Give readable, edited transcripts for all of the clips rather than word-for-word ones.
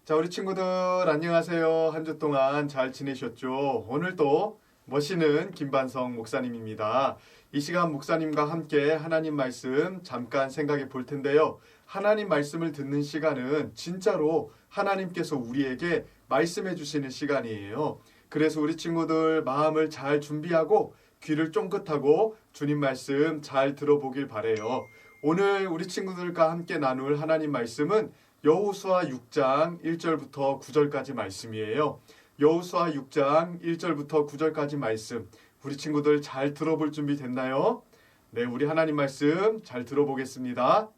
자, 우리 친구들 안녕하세요. 한 주 동안 잘 지내셨죠? 오늘도 멋있는 김반성 목사님입니다. 이 시간 목사님과 함께 하나님 말씀 잠깐 생각해 볼 텐데요. 하나님 말씀을 듣는 시간은 진짜로 하나님께서 우리에게 말씀해 주시는 시간이에요. 그래서 우리 친구들 마음을 잘 준비하고 귀를 쫑긋하고 주님 말씀 잘 들어보길 바래요. 오늘 우리 친구들과 함께 나눌 하나님 말씀은 여호수아 6장 1절부터 9절까지 말씀이에요. 여호수아 6장 1절부터 9절까지 말씀. 우리 친구들 잘 들어볼 준비 됐나요? 네, 우리 하나님 말씀 잘 들어보겠습니다.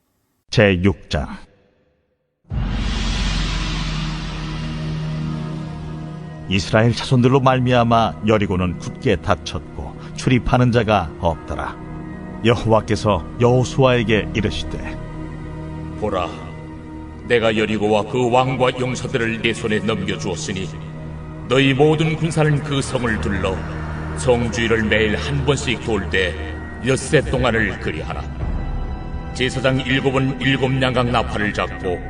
제6장. 이스라엘 자손들로 말미암아 여리고는 굳게 닫혔고 출입하는 자가 없더라. 여호와께서 여호수아에게 이르시되, 보라, 내가 여리고와 그 왕과 용사들을 내 손에 넘겨주었으니 너희 모든 군사는 그 성을 둘러 성 주위를 매일 한 번씩 돌되 엿새 동안을 그리하라. 제사장 7은 7 양각 나팔을 잡고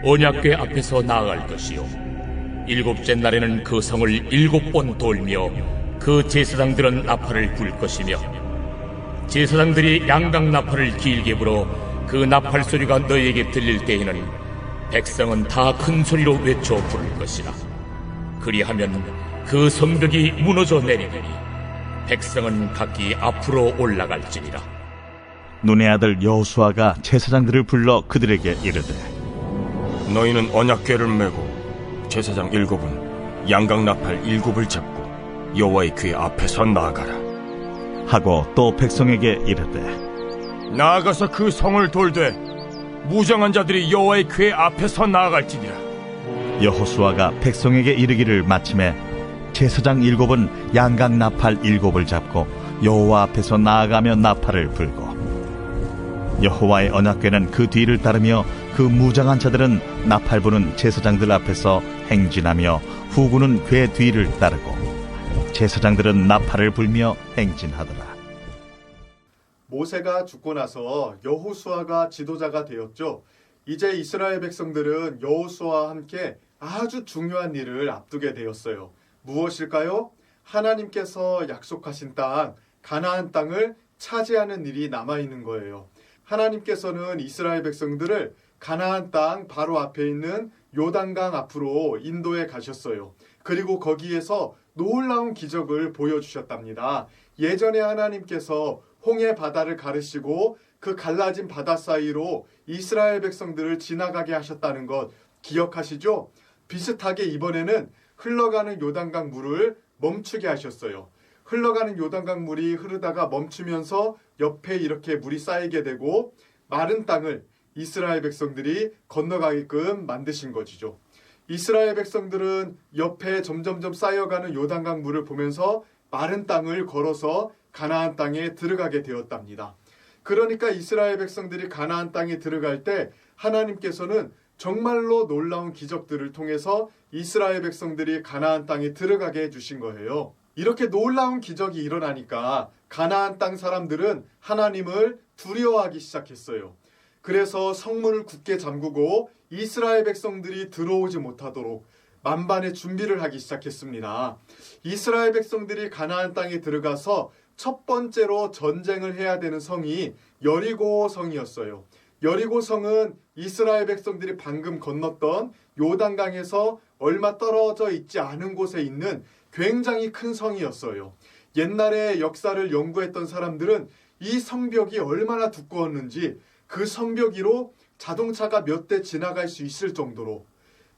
언약궤 앞에서 나아갈 것이요, 7째 날에는 그 성을 7번 돌며 그 제사장들은 나팔을 불 것이며, 제사장들이 양각 나팔을 길게 불어 그 나팔 소리가 너희에게 들릴 때에는 백성은 다 큰 소리로 외쳐 부를 것이라. 그리하면 그 성벽이 무너져 내리리니 백성은 각기 앞으로 올라갈지니라. 눈의 아들 여호수아가 제사장들을 불러 그들에게 이르되, 너희는 언약궤를 메고 제사장 7은 양각 나팔 7을 잡고 여호와의 궤 앞에서 나아가라 하고 또 백성에게 이르되, 나아가서 그 성을 돌되 무장한 자들이 여호와의 궤 앞에서 나아갈지니라. 여호수아가 백성에게 이르기를 마침에 제사장 7은 양각 나팔 7을 잡고 여호와 앞에서 나아가며 나팔을 불고, 여호와의 언약궤는 그 뒤를 따르며 그 무장한 자들은 나팔 부는 제사장들 앞에서 행진하며 후군은 궤 뒤를 따르고 제사장들은 나팔을 불며 행진하더라. 모세가 죽고 나서 여호수아가 지도자가 되었죠. 이제 이스라엘 백성들은 여호수아와 함께 아주 중요한 일을 앞두게 되었어요. 무엇일까요? 하나님께서 약속하신 땅, 가나안 땅을 차지하는 일이 남아있는 거예요. 하나님께서는 이스라엘 백성들을 가나안 땅 바로 앞에 있는 요단강 앞으로 인도해 가셨어요. 그리고 거기에서 놀라운 기적을 보여주셨답니다. 예전에 하나님께서 홍해 바다를 가르시고 그 갈라진 바다 사이로 이스라엘 백성들을 지나가게 하셨다는 것 기억하시죠? 비슷하게 이번에는 흘러가는 요단강 물을 멈추게 하셨어요. 흘러가는 요단강 물이 흐르다가 멈추면서 옆에 이렇게 물이 쌓이게 되고 마른 땅을 이스라엘 백성들이 건너가게끔 만드신 것이죠. 이스라엘 백성들은 옆에 점점점 쌓여가는 요단강 물을 보면서 마른 땅을 걸어서 가나안 땅에 들어가게 되었답니다. 그러니까 이스라엘 백성들이 가나안 땅에 들어갈 때 하나님께서는 정말로 놀라운 기적들을 통해서 이스라엘 백성들이 가나안 땅에 들어가게 해주신 거예요. 이렇게 놀라운 기적이 일어나니까 가나안 땅 사람들은 하나님을 두려워하기 시작했어요. 그래서 성문을 굳게 잠그고 이스라엘 백성들이 들어오지 못하도록 만반의 준비를 하기 시작했습니다. 이스라엘 백성들이 가나안 땅에 들어가서 첫 번째로 전쟁을 해야 되는 성이 여리고 성이었어요. 여리고 성은 이스라엘 백성들이 방금 건넜던 요단강에서 얼마 떨어져 있지 않은 곳에 있는 굉장히 큰 성이었어요. 옛날에 역사를 연구했던 사람들은 이 성벽이 얼마나 두꺼웠는지 그 성벽 위로 자동차가 몇 대 지나갈 수 있을 정도로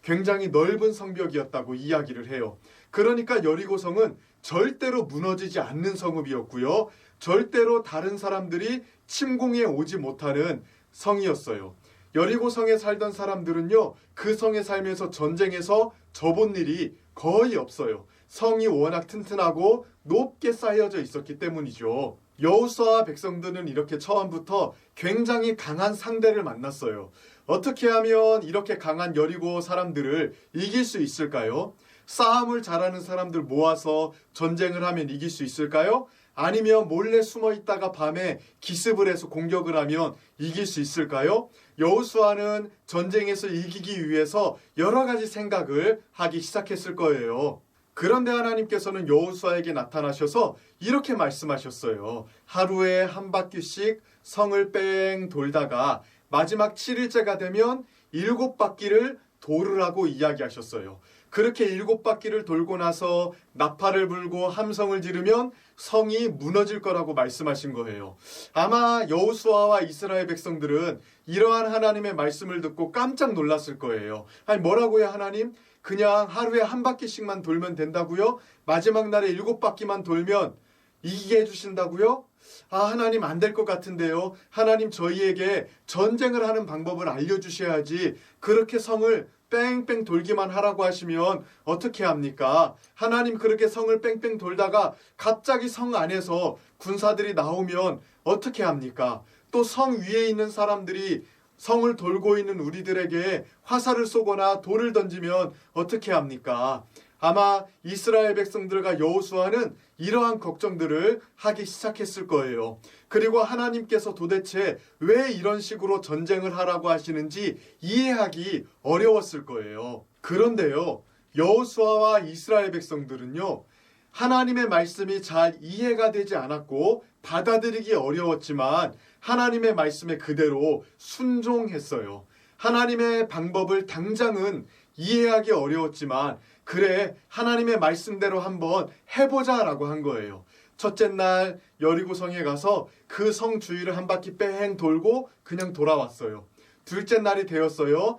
굉장히 넓은 성벽이었다고 이야기를 해요. 그러니까 여리고성은 절대로 무너지지 않는 성읍이었고요. 절대로 다른 사람들이 침공해 오지 못하는 성이었어요. 여리고성에 살던 사람들은요, 그 성에 살면서 전쟁에서 져본 일이 거의 없어요. 성이 워낙 튼튼하고 높게 쌓여져 있었기 때문이죠. 여호수아와 백성들은 이렇게 처음부터 굉장히 강한 상대를 만났어요. 어떻게 하면 이렇게 강한 여리고 사람들을 이길 수 있을까요? 싸움을 잘하는 사람들 모아서 전쟁을 하면 이길 수 있을까요? 아니면 몰래 숨어 있다가 밤에 기습을 해서 공격을 하면 이길 수 있을까요? 여호수아는 전쟁에서 이기기 위해서 여러 가지 생각을 하기 시작했을 거예요. 그런데 하나님께서는 여호수아에게 나타나셔서 이렇게 말씀하셨어요. 하루에 한 바퀴씩 성을 뺑 돌다가 마지막 7일째가 되면 7바퀴를 돌으라고 이야기하셨어요. 그렇게 7바퀴를 돌고 나서 나팔을 불고 함성을 지르면 성이 무너질 거라고 말씀하신 거예요. 아마 여호수아와 이스라엘 백성들은 이러한 하나님의 말씀을 듣고 깜짝 놀랐을 거예요. 아니 뭐라고요 하나님? 그냥 하루에 한 바퀴씩만 돌면 된다고요? 마지막 날에 7바퀴만 돌면 이기게 해주신다고요? 아 하나님 안 될 것 같은데요. 하나님 저희에게 전쟁을 하는 방법을 알려주셔야지 그렇게 성을 뺑뺑 돌기만 하라고 하시면 어떻게 합니까? 하나님 그렇게 성을 뺑뺑 돌다가 갑자기 성 안에서 군사들이 나오면 어떻게 합니까? 또 성 위에 있는 사람들이 성을 돌고 있는 우리들에게 화살을 쏘거나 돌을 던지면 어떻게 합니까? 아마 이스라엘 백성들과 여호수아는 이러한 걱정들을 하기 시작했을 거예요. 그리고 하나님께서 도대체 왜 이런 식으로 전쟁을 하라고 하시는지 이해하기 어려웠을 거예요. 그런데요, 여호수아와 이스라엘 백성들은요, 하나님의 말씀이 잘 이해가 되지 않았고 받아들이기 어려웠지만 하나님의 말씀에 그대로 순종했어요. 하나님의 방법을 당장은 이해하기 어려웠지만 그래 하나님의 말씀대로 한번 해보자라고 한 거예요. 첫째 날 여리고성에 가서 그 성 주위를 한 바퀴 뺑 돌고 그냥 돌아왔어요. 둘째 날이 되었어요.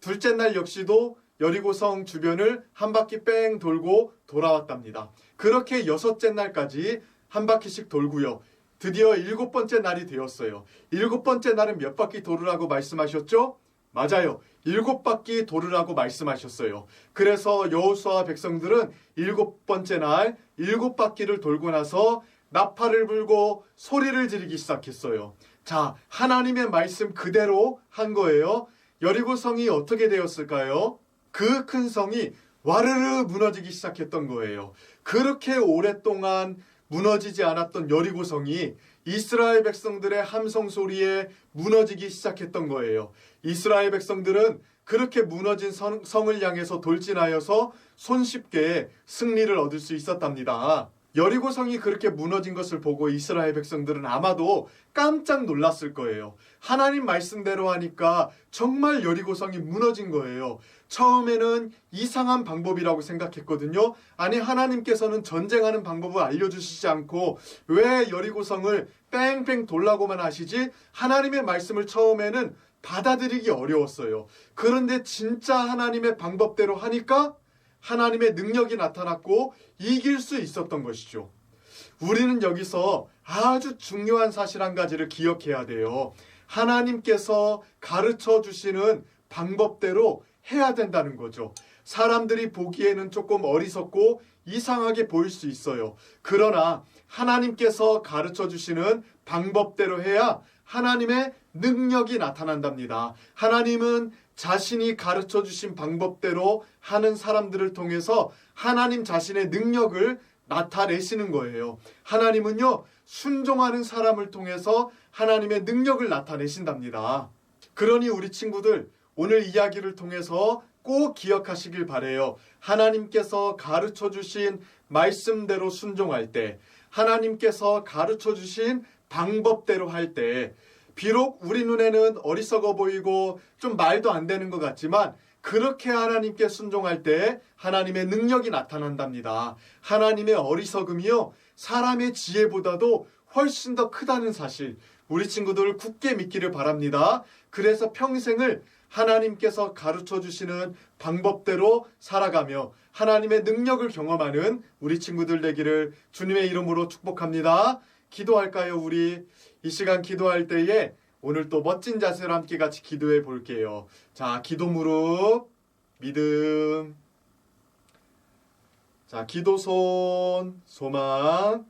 둘째 날 역시도 여리고성 주변을 한 바퀴 뺑 돌고 돌아왔답니다. 그렇게 여섯째 날까지 한 바퀴씩 돌고요. 드디어 7번째 날이 되었어요. 7번째 날은 몇 바퀴 돌으라고 말씀하셨죠? 맞아요. 7바퀴 돌으라고 말씀하셨어요. 그래서 여호수아와 백성들은 7번째 날 7바퀴를 돌고 나서 나팔을 불고 소리를 지르기 시작했어요. 자, 하나님의 말씀 그대로 한 거예요. 여리고성이 어떻게 되었을까요? 그 큰 성이 와르르 무너지기 시작했던 거예요. 그렇게 오랫동안 무너지지 않았던 여리고성이 이스라엘 백성들의 함성 소리에 무너지기 시작했던 거예요. 이스라엘 백성들은 그렇게 무너진 성을 향해서 돌진하여서 손쉽게 승리를 얻을 수 있었답니다. 여리고성이 그렇게 무너진 것을 보고 이스라엘 백성들은 아마도 깜짝 놀랐을 거예요. 하나님 말씀대로 하니까 정말 여리고성이 무너진 거예요. 처음에는 이상한 방법이라고 생각했거든요. 아니 하나님께서는 전쟁하는 방법을 알려주시지 않고 왜 여리고성을 뺑뺑 돌라고만 하시지? 하나님의 말씀을 처음에는 받아들이기 어려웠어요. 그런데 진짜 하나님의 방법대로 하니까 하나님의 능력이 나타났고 이길 수 있었던 것이죠. 우리는 여기서 아주 중요한 사실 한 가지를 기억해야 돼요. 하나님께서 가르쳐 주시는 방법대로 해야 된다는 거죠. 사람들이 보기에는 조금 어리석고 이상하게 보일 수 있어요. 그러나 하나님께서 가르쳐 주시는 방법대로 해야 하나님의 능력이 나타난답니다. 하나님은 자신이 가르쳐 주신 방법대로 하는 사람들을 통해서 하나님 자신의 능력을 나타내시는 거예요. 하나님은요, 순종하는 사람을 통해서 하나님의 능력을 나타내신답니다. 그러니 우리 친구들, 오늘 이야기를 통해서 꼭 기억하시길 바라요. 하나님께서 가르쳐 주신 말씀대로 순종할 때, 하나님께서 가르쳐 주신 방법대로 할 때, 비록 우리 눈에는 어리석어 보이고 좀 말도 안 되는 것 같지만 그렇게 하나님께 순종할 때 하나님의 능력이 나타난답니다. 하나님의 어리석음이요, 사람의 지혜보다도 훨씬 더 크다는 사실, 우리 친구들 굳게 믿기를 바랍니다. 그래서 평생을 하나님께서 가르쳐 주시는 방법대로 살아가며 하나님의 능력을 경험하는 우리 친구들 되기를 주님의 이름으로 축복합니다. 기도할까요? 우리 이 시간 기도할 때에 오늘 또 멋진 자세로 함께 같이 기도해 볼게요. 자, 기도 무릎, 믿음. 자, 기도 손, 소망.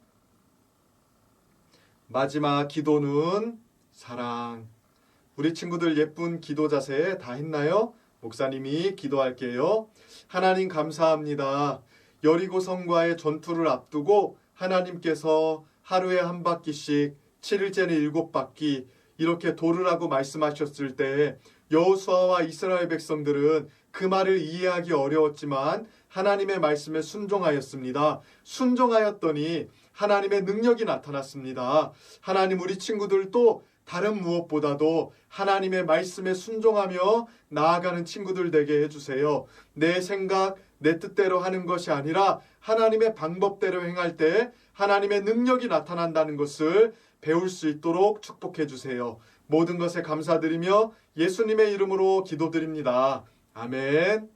마지막 기도는 사랑. 우리 친구들 예쁜 기도 자세 다 했나요? 목사님이 기도할게요. 하나님 감사합니다. 여리고성과의 전투를 앞두고 하나님께서 하루에 한 바퀴씩 7일째는 7바퀴 이렇게 돌으라고 말씀하셨을 때 여호수아와 이스라엘 백성들은 그 말을 이해하기 어려웠지만 하나님의 말씀에 순종하였습니다. 순종하였더니 하나님의 능력이 나타났습니다. 하나님 우리 친구들도 다른 무엇보다도 하나님의 말씀에 순종하며 나아가는 친구들 되게 해주세요. 내 생각, 내 뜻대로 하는 것이 아니라 하나님의 방법대로 행할 때 하나님의 능력이 나타난다는 것을 배울 수 있도록 축복해 주세요. 모든 것에 감사드리며 예수님의 이름으로 기도드립니다. 아멘.